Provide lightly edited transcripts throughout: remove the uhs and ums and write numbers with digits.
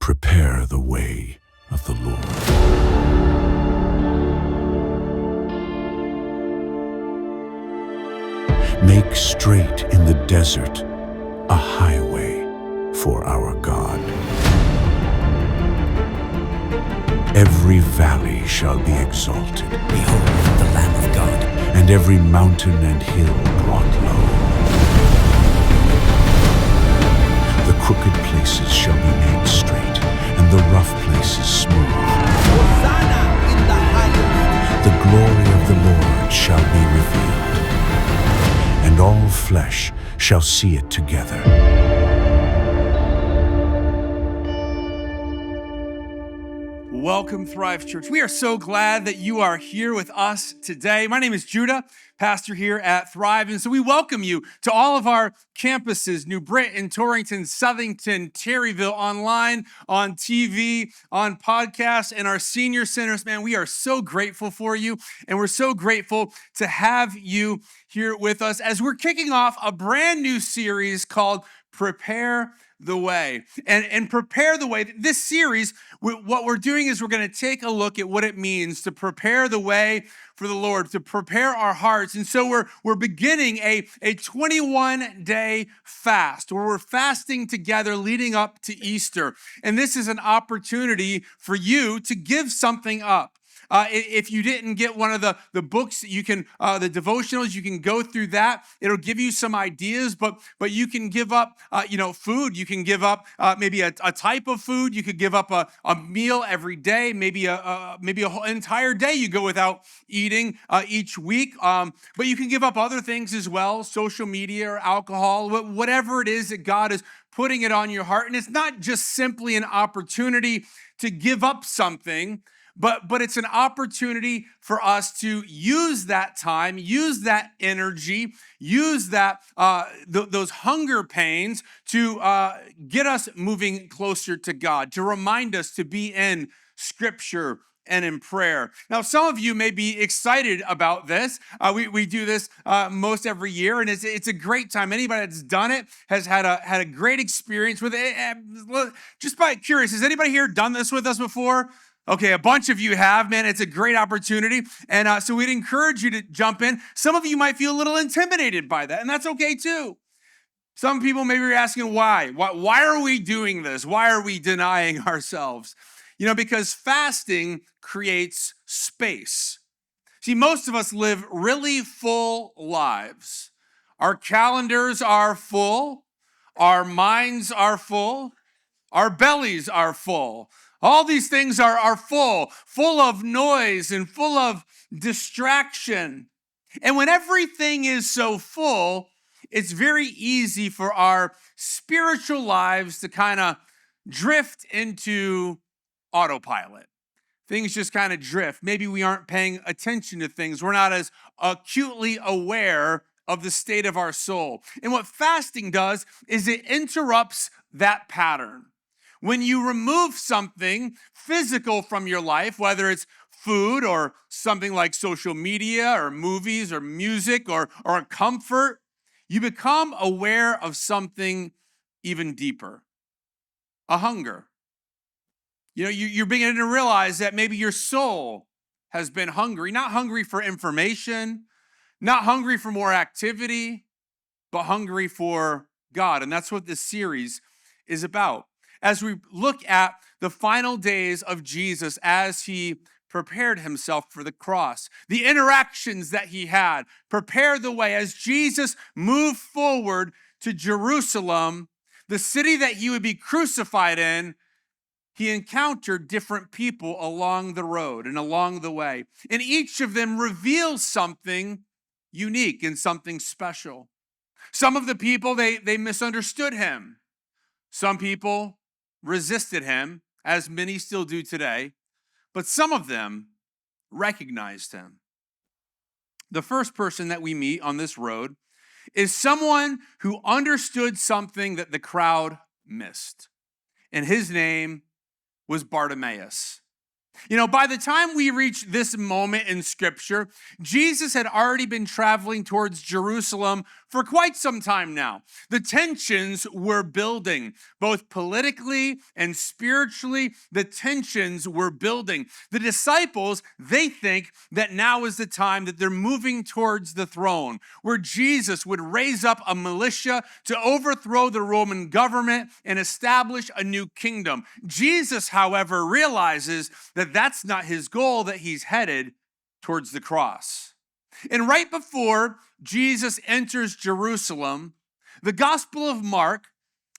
Prepare the way of the Lord. Make straight in the desert a highway for our God. Every valley shall be exalted. Behold the Lamb of God. And every mountain and hill brought low. The crooked places shall be made straight, and the rough places smooth. Hosanna in the highest. The glory of the Lord shall be revealed, and all flesh shall see it together. Welcome, Thrive Church. We are so glad that you are here with us today. My name is Judah, pastor here at Thrive. And so we welcome you to all of our campuses, New Britain, Torrington, Southington, Terryville, online, on TV, on podcasts, and our senior centers. Man, we are so grateful for you. And we're so grateful to have you here with us as we're kicking off a brand new series called Prepare the Way. And Prepare the Way, this series, what we're doing is we're going to take a look at what it means to prepare the way for the Lord, to prepare our hearts. And so we're beginning a 21-day fast where we're fasting together leading up to Easter. And this is an opportunity for you to give something up. If you didn't get one of the books, you can the devotionals, you can go through that. It'll give you some ideas, but you can give up, food. You can give up maybe a type of food. You could give up a meal every day, maybe a whole entire day you go without eating each week. But you can give up other things as well, social media or alcohol, whatever it is that God is putting it on your heart. And it's not just simply an opportunity to give up something, but it's an opportunity for us to use that time, use that energy, use that those hunger pains to get us moving closer to God, to remind us to be in Scripture and in prayer. Now, some of you may be excited about this. We do this most every year, and it's a great time. Anybody that's done it has had a great experience with it. Just by curious, has anybody here done this with us before? Okay, a bunch of you have, man. It's a great opportunity. And so we'd encourage you to jump in. Some of you might feel a little intimidated by that, and that's okay too. Some people maybe are asking why. Why are we doing this? Why are we denying ourselves? Because fasting creates space. See, most of us live really full lives. Our calendars are full. Our minds are full. Our bellies are full. All these things are full of noise and full of distraction. And when everything is so full, it's very easy for our spiritual lives to kind of drift into autopilot. Things just kind of drift. Maybe we aren't paying attention to things. We're not as acutely aware of the state of our soul. And what fasting does is it interrupts that pattern. When you remove something physical from your life, whether it's food or something like social media or movies or music or a comfort, you become aware of something even deeper, a hunger. You're beginning to realize that maybe your soul has been hungry, not hungry for information, not hungry for more activity, but hungry for God. And that's what this series is about. As we look at the final days of Jesus as he prepared himself for the cross, the interactions that he had, prepare the way as Jesus moved forward to Jerusalem, the city that he would be crucified in. He encountered different people along the road and along the way. And each of them reveals something unique and something special. Some of the people, they misunderstood him. Some people resisted him, as many still do today, but some of them recognized him. The first person that we meet on this road is someone who understood something that the crowd missed, and his name was Bartimaeus. You know, by the time we reach this moment in Scripture, Jesus had already been traveling towards Jerusalem for quite some time now. The tensions were building, both politically and spiritually. The tensions were building. The disciples, they think that now is the time that they're moving towards the throne, where Jesus would raise up a militia to overthrow the Roman government and establish a new kingdom. Jesus, however, realizes that that's not his goal, that he's headed towards the cross. And right before Jesus enters Jerusalem, the Gospel of Mark,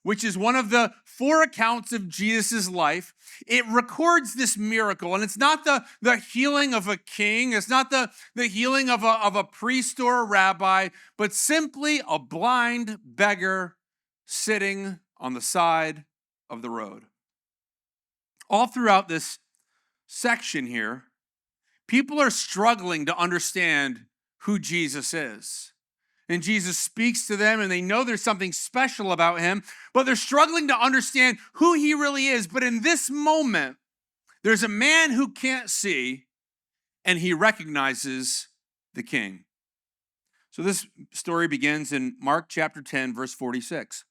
which is one of the 4 accounts of Jesus' life, it records this miracle. And it's not the healing of a king, it's not the healing of a priest or a rabbi, but simply a blind beggar sitting on the side of the road. All throughout this section here, people are struggling to understand who Jesus is. And Jesus speaks to them, and they know there's something special about him, but they're struggling to understand who he really is. But in this moment, there's a man who can't see, and he recognizes the king. So this story begins in Mark chapter 10, verse 46.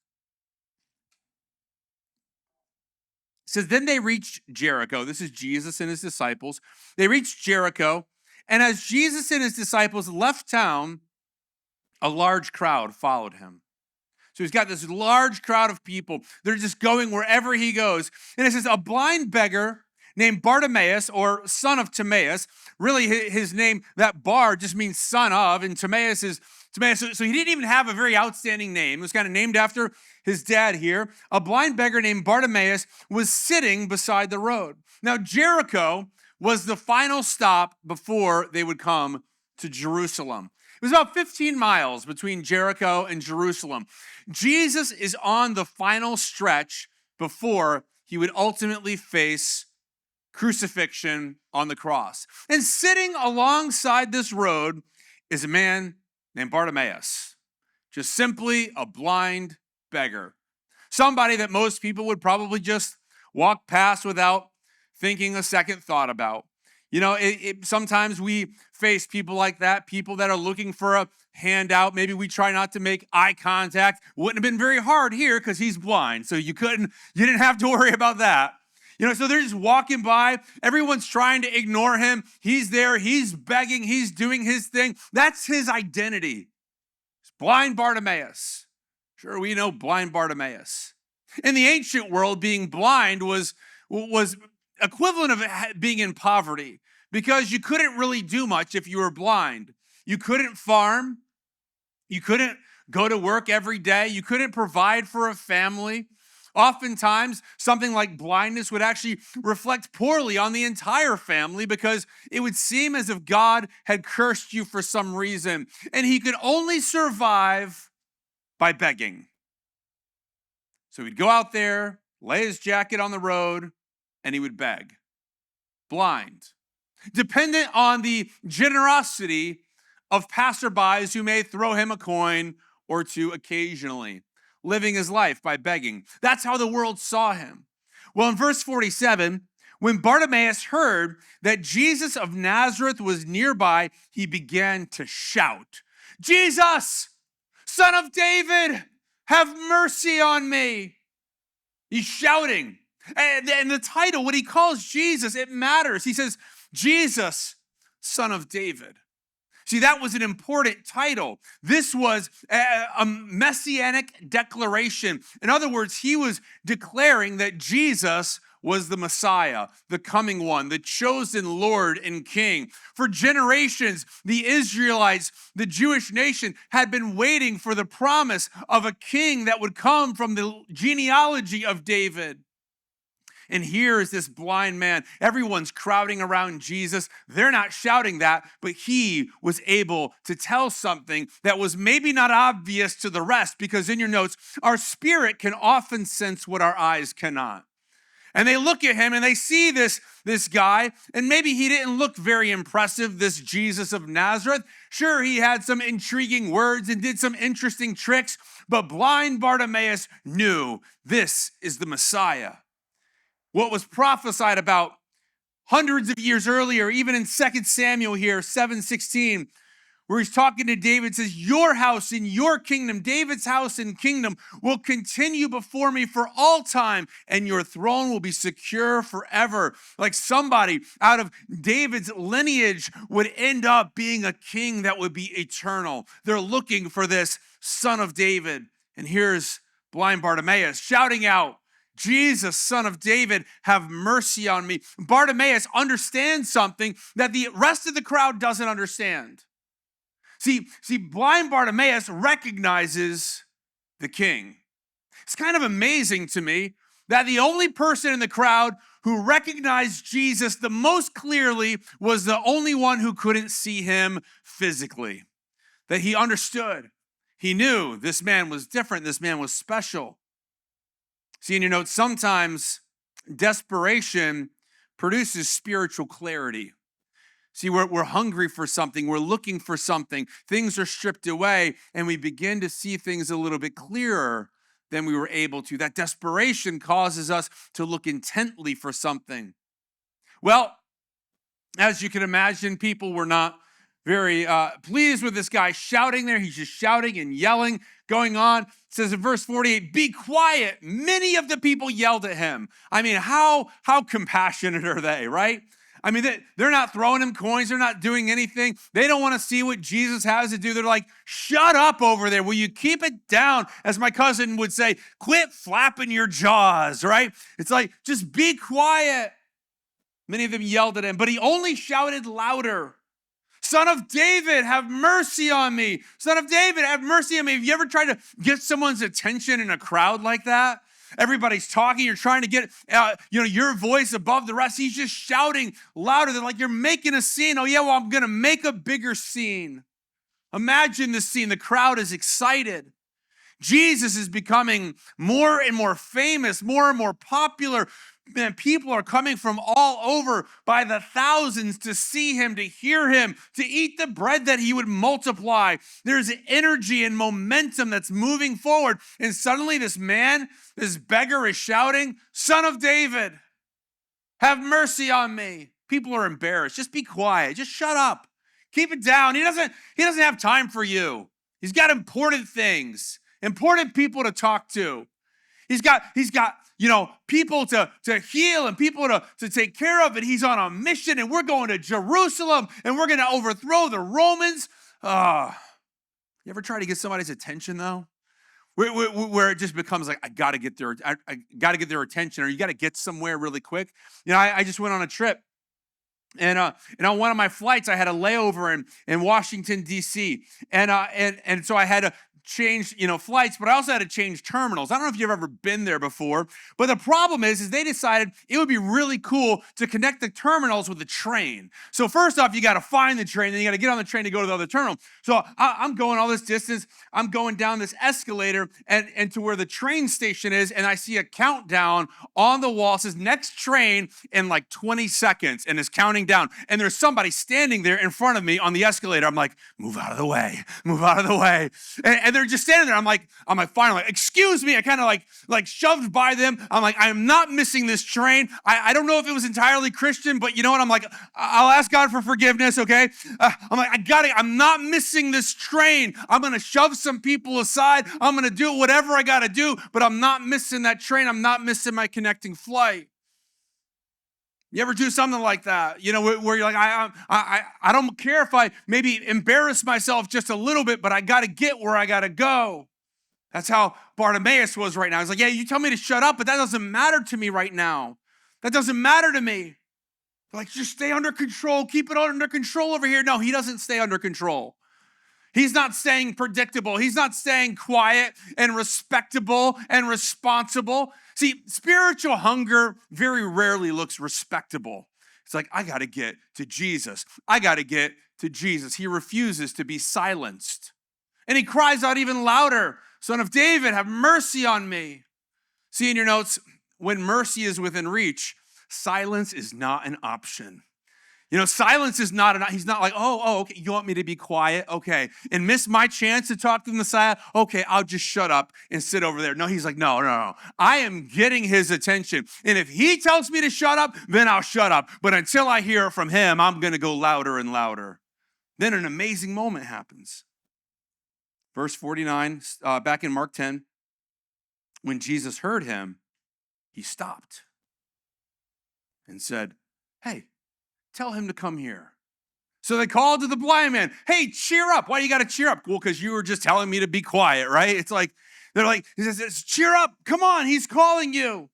It says, then they reached Jericho. This is Jesus and his disciples. They reached Jericho, and as Jesus and his disciples left town, a large crowd followed him. So he's got this large crowd of people. They're just going wherever he goes. And it says, a blind beggar named Bartimaeus, or son of Timaeus. Really, his name, that bar, just means son of, and Timaeus is Timaeus. So he didn't even have a very outstanding name. It was kind of named after his dad here. A blind beggar named Bartimaeus was sitting beside the road. Now, Jericho was the final stop before they would come to Jerusalem. It was about 15 miles between Jericho and Jerusalem. Jesus is on the final stretch before he would ultimately face crucifixion on the cross. And sitting alongside this road is a man named Bartimaeus, just simply a blind beggar. Somebody that most people would probably just walk past without thinking a second thought about. You know, sometimes we face people like that, people that are looking for a handout. Maybe we try not to make eye contact. Wouldn't have been very hard here because he's blind, so you didn't have to worry about that. You know, so they're just walking by. Everyone's trying to ignore him. He's there. He's begging. He's doing his thing. That's his identity. It's blind Bartimaeus. Sure, we know blind Bartimaeus. In the ancient world, being blind was equivalent of being in poverty because you couldn't really do much if you were blind. You couldn't farm. You couldn't go to work every day. You couldn't provide for a family. Oftentimes, something like blindness would actually reflect poorly on the entire family because it would seem as if God had cursed you for some reason, and he could only survive by begging. So he'd go out there, lay his jacket on the road, and he would beg. Blind. Dependent on the generosity of passerbys who may throw him a coin or two occasionally. Living his life by begging. That's how the world saw him. Well, in verse 47, when Bartimaeus heard that Jesus of Nazareth was nearby, he began to shout, Jesus, Son of David, have mercy on me. He's shouting. And the title, what he calls Jesus, it matters. He says, Jesus, Son of David. See, that was an important title. This was a messianic declaration. In other words, he was declaring that Jesus was the Messiah, the coming one, the chosen Lord and King. For generations, the Israelites, the Jewish nation, had been waiting for the promise of a king that would come from the genealogy of David. And here is this blind man. Everyone's crowding around Jesus. They're not shouting that, but he was able to tell something that was maybe not obvious to the rest, because in your notes, our spirit can often sense what our eyes cannot. And they look at him and they see this guy, and maybe he didn't look very impressive, this Jesus of Nazareth. Sure, he had some intriguing words and did some interesting tricks, but blind Bartimaeus knew this is the Messiah. What was prophesied about hundreds of years earlier, even in 2 Samuel here, 7:16, where he's talking to David, says, your house and your kingdom, David's house and kingdom, will continue before me for all time, and your throne will be secure forever. Like somebody out of David's lineage would end up being a king that would be eternal. They're looking for this son of David. And here's blind Bartimaeus shouting out, Jesus, son of David, have mercy on me. Bartimaeus understands something that the rest of the crowd doesn't understand. See, blind Bartimaeus recognizes the king. It's kind of amazing to me that the only person in the crowd who recognized Jesus the most clearly was the only one who couldn't see him physically. That he understood. He knew this man was different. This man was special. See, in your notes, sometimes desperation produces spiritual clarity. See, we're hungry for something. We're looking for something. Things are stripped away, and we begin to see things a little bit clearer than we were able to. That desperation causes us to look intently for something. Well, as you can imagine, people were not very pleased with this guy shouting there. He's just shouting and yelling, going on. It says in verse 48, be quiet. Many of the people yelled at him. I mean, how compassionate are they, right? I mean, they're not throwing him coins. They're not doing anything. They don't want to see what Jesus has to do. They're like, shut up over there. Will you keep it down? As my cousin would say, quit flapping your jaws, right? It's like, just be quiet. Many of them yelled at him, but he only shouted louder. Son of David, have mercy on me. Son of David, have mercy on me. Have you ever tried to get someone's attention in a crowd like that? Everybody's talking. You're trying to get your voice above the rest. He's just shouting louder. They're like, you're making a scene. Oh, yeah, well, I'm going to make a bigger scene. Imagine this scene. The crowd is excited. Jesus is becoming more and more famous, more and more popular. Man, people are coming from all over by the thousands to see him, to hear him, to eat the bread that he would multiply. There's energy and momentum that's moving forward. And suddenly this man, this beggar is shouting, Son of David, have mercy on me. People are embarrassed. Just be quiet. Just shut up. Keep it down. He doesn't have time for you. He's got important things, important people to talk to. He's got people to heal and people to take care of, and he's on a mission, and we're going to Jerusalem, and we're going to overthrow the Romans. You ever try to get somebody's attention, though? Where it just becomes like, I got to get their attention, or you got to get somewhere really quick. I just went on a trip. And on one of my flights, I had a layover in Washington, D.C. And so I had to change, flights, but I also had to change terminals. I don't know if you've ever been there before, but the problem is they decided it would be really cool to connect the terminals with the train. So first off, you got to find the train, then you got to get on the train to go to the other terminal. So I'm going all this distance. I'm going down this escalator and to where the train station is, and I see a countdown on the wall. It says next train in like 20 seconds, and it's counting down. And there's somebody standing there in front of me on the escalator. I'm like, move out of the way, move out of the way. And they're just standing there. I'm like, finally, excuse me. I kind of like shoved by them. I'm like, I'm not missing this train. I don't know if it was entirely Christian, but you know what? I'm like, I'll ask God for forgiveness, okay? I'm like, I'm not missing this train. I'm going to shove some people aside. I'm going to do whatever I got to do, but I'm not missing that train. I'm not missing my connecting flight. You ever do something like that? Where you're like, I don't care if I maybe embarrass myself just a little bit, but I got to get where I got to go. That's how Bartimaeus was right now. He's like, yeah, you tell me to shut up, but that doesn't matter to me right now. That doesn't matter to me. Like, just stay under control. Keep it under control over here. No, he doesn't stay under control. He's not staying predictable. He's not staying quiet and respectable and responsible. See, spiritual hunger very rarely looks respectable. It's like, I got to get to Jesus. I got to get to Jesus. He refuses to be silenced. And he cries out even louder, Son of David, have mercy on me. See in your notes, when mercy is within reach, silence is not an option. Silence is not enough. He's not like, okay, you want me to be quiet? Okay. And miss my chance to talk to the Messiah? Okay, I'll just shut up and sit over there. No, he's like, no. I am getting his attention. And if he tells me to shut up, then I'll shut up. But until I hear it from him, I'm going to go louder and louder. Then an amazing moment happens. Verse 49, back in Mark 10, when Jesus heard him, he stopped and said, hey, tell him to come here. So they called to the blind man, hey, cheer up. Why do you got to cheer up? Well, because you were just telling me to be quiet, right? It's like, they're like, he says, cheer up. Come on, he's calling you.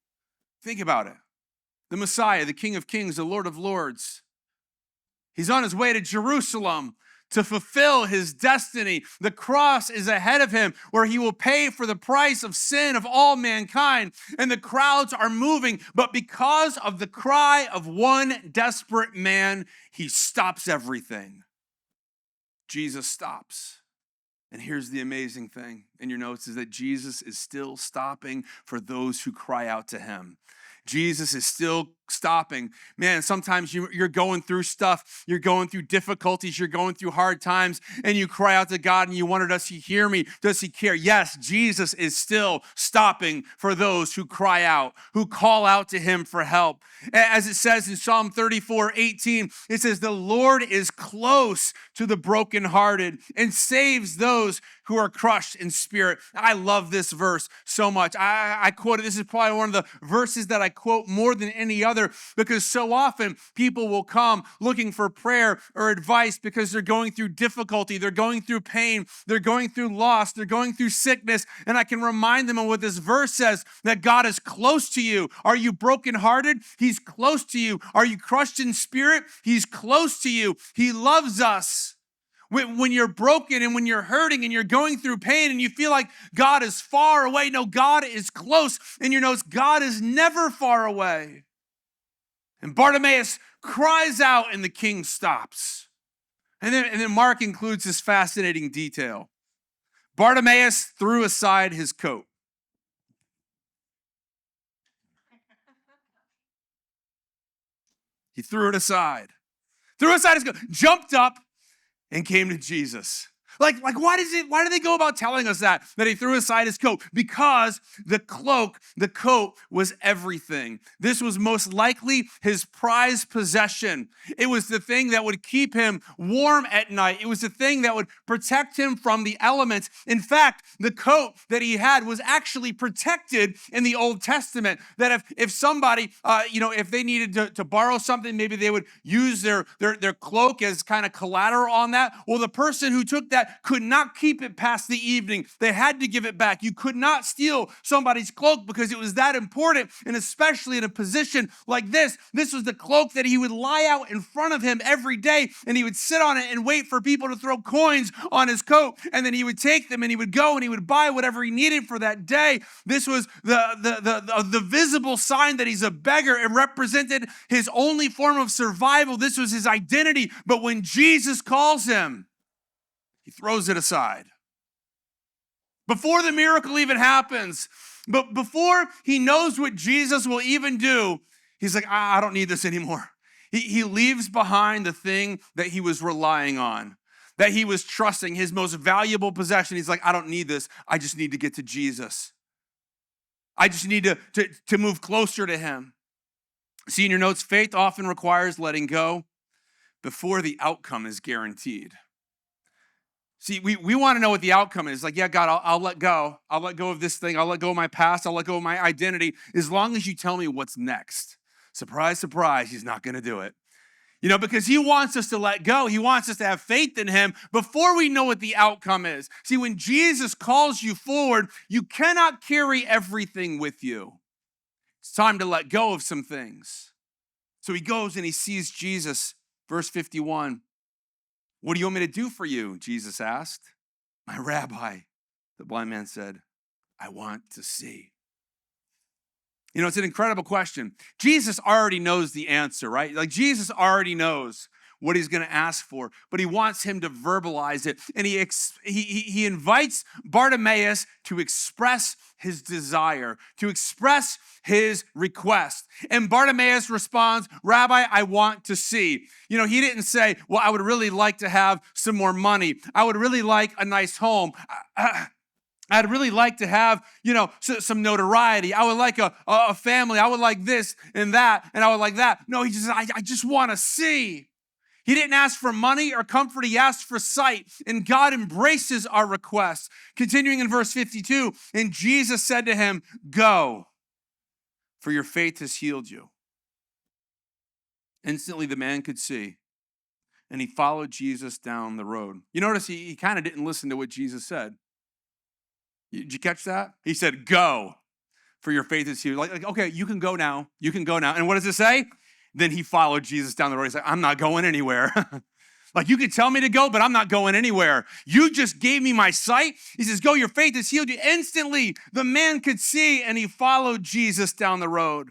Think about it. The Messiah, the King of Kings, the Lord of Lords. He's on his way to Jerusalem to fulfill his destiny. The cross is ahead of him where he will pay for the price of sin of all mankind. And the crowds are moving. But because of the cry of one desperate man, he stops everything. Jesus stops. And here's the amazing thing in your notes is that Jesus is still stopping for those who cry out to him. Jesus is still stopping. Man, sometimes you're going through stuff. You're going through difficulties. You're going through hard times. And you cry out to God and you wonder, does he hear me? Does he care? Yes, Jesus is still stopping for those who cry out, who call out to him for help. As it says in Psalm 34:18, it says, the Lord is close to the brokenhearted and saves those who are crushed in spirit. I love this verse so much. I quote it. This is probably one of the verses that I quote more than any other because so often people will come looking for prayer or advice because they're going through difficulty, they're going through pain, they're going through loss, they're going through sickness, and I can remind them of what this verse says, that God is close to you. Are you brokenhearted? He's close to you. Are you crushed in spirit? He's close to you. He loves us. When you're broken and when you're hurting and you're going through pain and you feel like God is far away, no, God is close. And you know, God is never far away. And Bartimaeus cries out and the king stops. And then Mark includes this fascinating detail. Bartimaeus threw aside his coat. He threw it aside. Threw aside his coat, jumped up, and came to Jesus. Like why do they go about telling us that he threw aside his coat? Because the coat was everything. This was most likely his prized possession. It was the thing that would keep him warm at night. It was the thing that would protect him from the elements. In fact, the coat that he had was actually protected in the Old Testament. That if somebody, if they needed to borrow something, maybe they would use their cloak as kind of collateral on that. Well, the person who took that could not keep it past the evening. They had to give it back. You could not steal somebody's cloak because it was that important, and especially in a position like this. This was the cloak that he would lie out in front of him every day, and he would sit on it and wait for people to throw coins on his coat, and then he would take them and he would go and he would buy whatever he needed for that day. This was the visible sign that he's a beggar. It represented his only form of survival. This was his identity. But when Jesus calls him, he throws it aside. Before the miracle even happens, but before he knows what Jesus will even do, he's like, I don't need this anymore. He leaves behind the thing that he was relying on, that he was trusting, his most valuable possession. He's like, I don't need this. I just need to get to Jesus. I just need to move closer to him. See in your notes, faith often requires letting go before the outcome is guaranteed. See, we want to know what the outcome is. Like, yeah, God, I'll let go. I'll let go of this thing. I'll let go of my past. I'll let go of my identity. As long as you tell me what's next. Surprise, surprise, he's not going to do it. Because he wants us to let go. He wants us to have faith in him before we know what the outcome is. See, when Jesus calls you forward, you cannot carry everything with you. It's time to let go of some things. So he goes and he sees Jesus. Verse 51. What do you want me to do for you? Jesus asked. My rabbi, the blind man said, I want to see. It's an incredible question. Jesus already knows the answer, right? Like Jesus already knows what he's going to ask for, but he wants him to verbalize it. And he invites Bartimaeus to express his desire, to express his request. And Bartimaeus responds, Rabbi, I want to see. He didn't say, well, I would really like to have some more money. I would really like a nice home. I'd really like to have, some notoriety. I would like a family. I would like this and that, and I would like that. No, he just said, I just want to see. He didn't ask for money or comfort. He asked for sight, and God embraces our requests. Continuing in verse 52, and Jesus said to him, go, for your faith has healed you. Instantly, the man could see, and he followed Jesus down the road. You notice he kind of didn't listen to what Jesus said. Did you catch that? He said, go, for your faith is healed. Like, okay, you can go now. You can go now. And what does it say? Then he followed Jesus down the road. He said, I'm not going anywhere. Like, you could tell me to go, but I'm not going anywhere. You just gave me my sight. He says, go, your faith has healed you. Instantly, the man could see, and he followed Jesus down the road.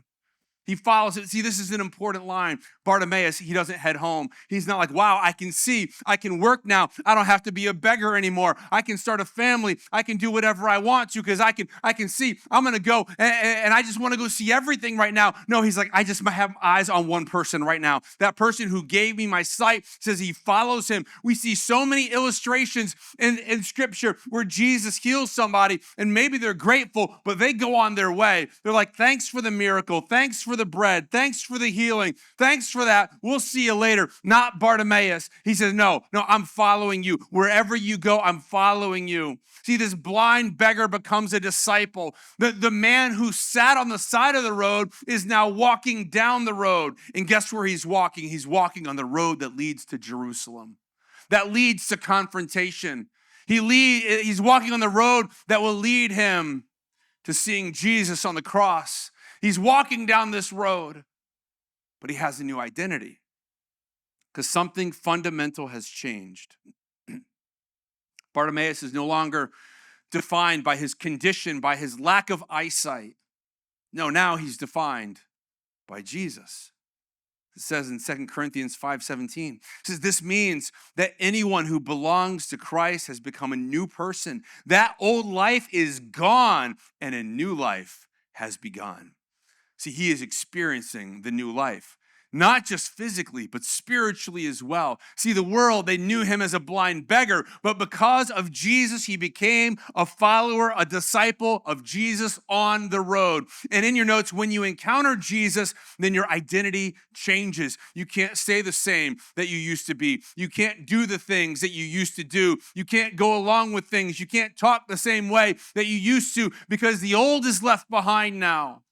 He follows it. See, this is an important line. Bartimaeus, he doesn't head home. He's not like, wow, I can see. I can work now. I don't have to be a beggar anymore. I can start a family. I can do whatever I want to because I can see. I'm going to go and I just want to go see everything right now. No, he's like, I just have eyes on one person right now. That person who gave me my sight says he follows him. We see so many illustrations in Scripture where Jesus heals somebody and maybe they're grateful, but they go on their way. They're like, thanks for the miracle. Thanks for the bread. Thanks for the healing. Thanks for that. We'll see you later. Not Bartimaeus. He says, no, I'm following you. Wherever you go, I'm following you. See, this blind beggar becomes a disciple. The man who sat on the side of the road is now walking down the road. And guess where he's walking? He's walking on the road that leads to Jerusalem, that leads to confrontation. He's walking on the road that will lead him to seeing Jesus on the cross. He's walking down this road, but he has a new identity because something fundamental has changed. Bartimaeus is no longer defined by his condition, by his lack of eyesight. No, now he's defined by Jesus. It says in 2 Corinthians 5:17, it says, this means that anyone who belongs to Christ has become a new person. That old life is gone and a new life has begun. See, he is experiencing the new life, not just physically, but spiritually as well. See, the world, they knew him as a blind beggar, but because of Jesus, he became a follower, a disciple of Jesus on the road. And in your notes, when you encounter Jesus, then your identity changes. You can't stay the same that you used to be. You can't do the things that you used to do. You can't go along with things. You can't talk the same way that you used to because the old is left behind now.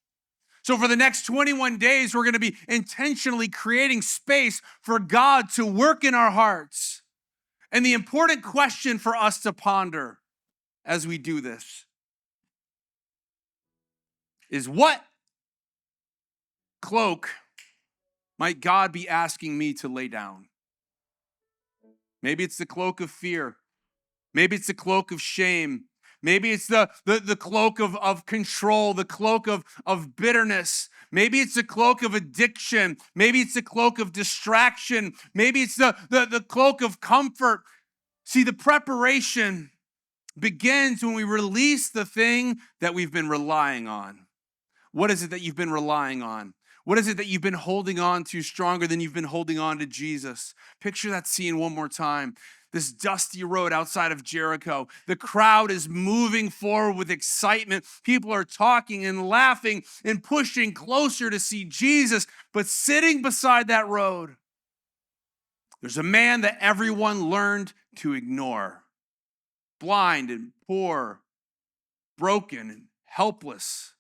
So for the next 21 days, we're going to be intentionally creating space for God to work in our hearts. And the important question for us to ponder as we do this is, what cloak might God be asking me to lay down? Maybe it's the cloak of fear. Maybe it's the cloak of shame. Maybe it's the cloak of control, the cloak of bitterness. Maybe it's the cloak of addiction. Maybe it's the cloak of distraction. Maybe it's the cloak of comfort. See, the preparation begins when we release the thing that we've been relying on. What is it that you've been relying on? What is it that you've been holding on to stronger than you've been holding on to Jesus? Picture that scene one more time. This dusty road outside of Jericho. The crowd is moving forward with excitement. People are talking and laughing and pushing closer to see Jesus. But sitting beside that road, there's a man that everyone learned to ignore. Blind and poor, broken and helpless.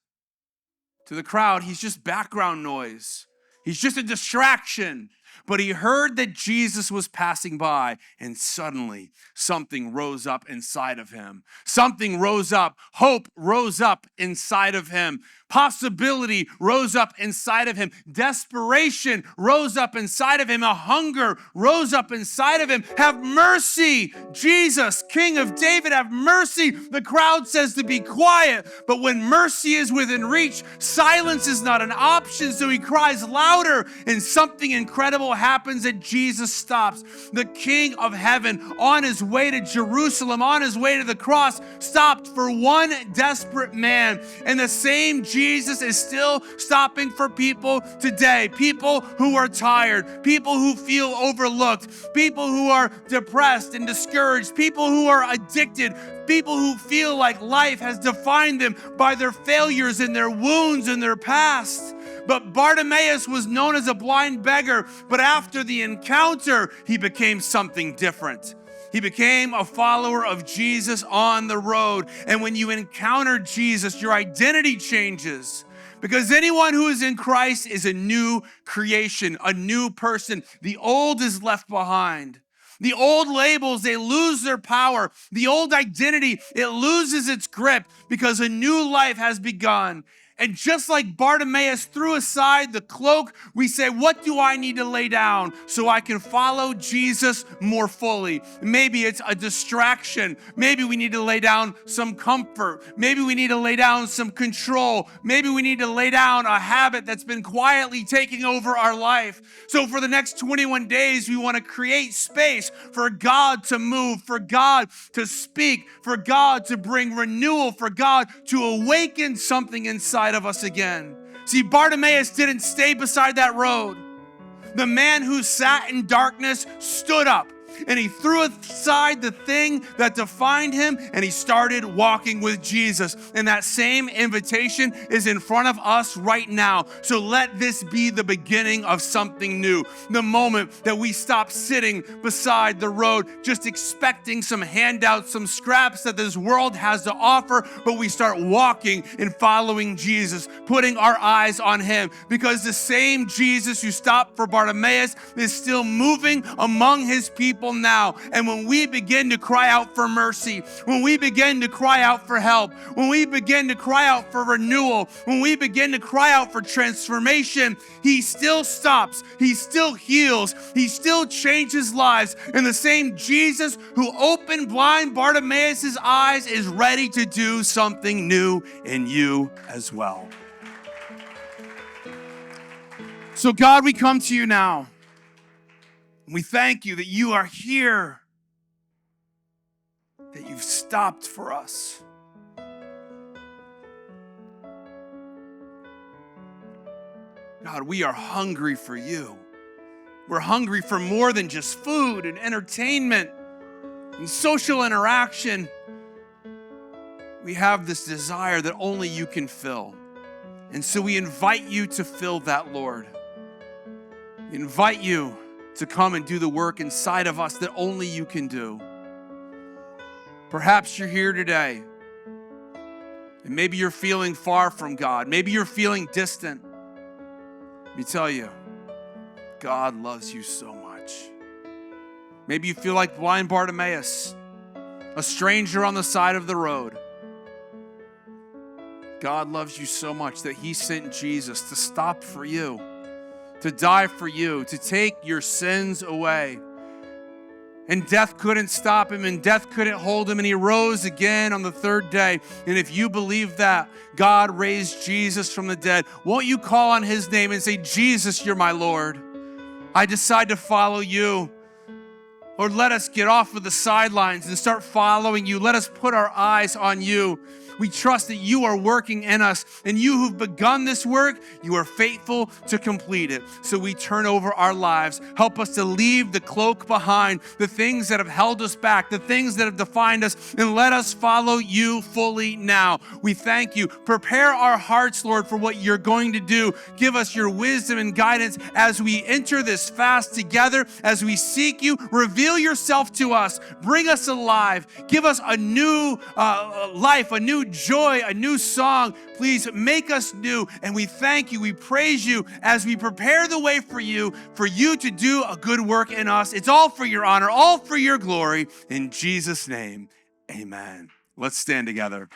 To the crowd, he's just background noise. He's just a distraction. But he heard that Jesus was passing by, and suddenly something rose up inside of him. Something rose up. Hope rose up inside of him. Possibility rose up inside of him. Desperation rose up inside of him. A hunger rose up inside of him. Have mercy, Jesus, King of David, have mercy. The crowd says to be quiet, but when mercy is within reach, silence is not an option. So he cries louder, and something incredible miracle happens that Jesus stops. The King of heaven, on his way to Jerusalem, on his way to the cross, stopped for one desperate man. And the same Jesus is still stopping for people today. People who are tired, people who feel overlooked, people who are depressed and discouraged, people who are addicted, people who feel like life has defined them by their failures and their wounds and their past. But Bartimaeus was known as a blind beggar, but after the encounter, he became something different. He became a follower of Jesus on the road. And when you encounter Jesus, your identity changes. Because anyone who is in Christ is a new creation, a new person. The old is left behind. The old labels, they lose their power. The old identity, it loses its grip because a new life has begun. And just like Bartimaeus threw aside the cloak, we say, what do I need to lay down so I can follow Jesus more fully? Maybe it's a distraction. Maybe we need to lay down some comfort. Maybe we need to lay down some control. Maybe we need to lay down a habit that's been quietly taking over our life. So for the next 21 days, we want to create space for God to move, for God to speak, for God to bring renewal, for God to awaken something inside of us again. See, Bartimaeus didn't stay beside that road. The man who sat in darkness stood up and he threw aside the thing that defined him and he started walking with Jesus. And that same invitation is in front of us right now. So let this be the beginning of something new. The moment that we stop sitting beside the road, just expecting some handouts, some scraps that this world has to offer, but we start walking and following Jesus, putting our eyes on him, because the same Jesus who stopped for Bartimaeus is still moving among his people now. And when we begin to cry out for mercy, when we begin to cry out for help, when we begin to cry out for renewal, when we begin to cry out for transformation, he still stops, he still heals, he still changes lives. And the same Jesus who opened blind Bartimaeus' eyes is ready to do something new in you as well. So God, we come to you now. We thank you that you are here, that you've stopped for us. God, we are hungry for you. We're hungry for more than just food and entertainment and social interaction. We have this desire that only you can fill. And so we invite you to fill that, Lord. We invite you to come and do the work inside of us that only you can do. Perhaps you're here today, and maybe you're feeling far from God. Maybe you're feeling distant. Let me tell you, God loves you so much. Maybe you feel like blind Bartimaeus, a stranger on the side of the road. God loves you so much that he sent Jesus to stop for you, to die for you, to take your sins away. And death couldn't stop him, and death couldn't hold him, and he rose again on the third day. And if you believe that God raised Jesus from the dead, won't you call on his name and say, Jesus, you're my Lord. I decide to follow you. Lord, let us get off of the sidelines and start following you. Let us put our eyes on you. We trust that you are working in us, and you who've begun this work, you are faithful to complete it. So we turn over our lives. Help us to leave the cloak behind, the things that have held us back, the things that have defined us, and let us follow you fully now. We thank you. Prepare our hearts, Lord, for what you're going to do. Give us your wisdom and guidance as we enter this fast together, as we seek you. Reveal yourself to us. Bring us alive. Give us a new life, a new joy, a new song. Please make us new. And we thank you. We praise you as we prepare the way for you to do a good work in us. It's all for your honor, all for your glory. In Jesus' name, amen. Let's stand together.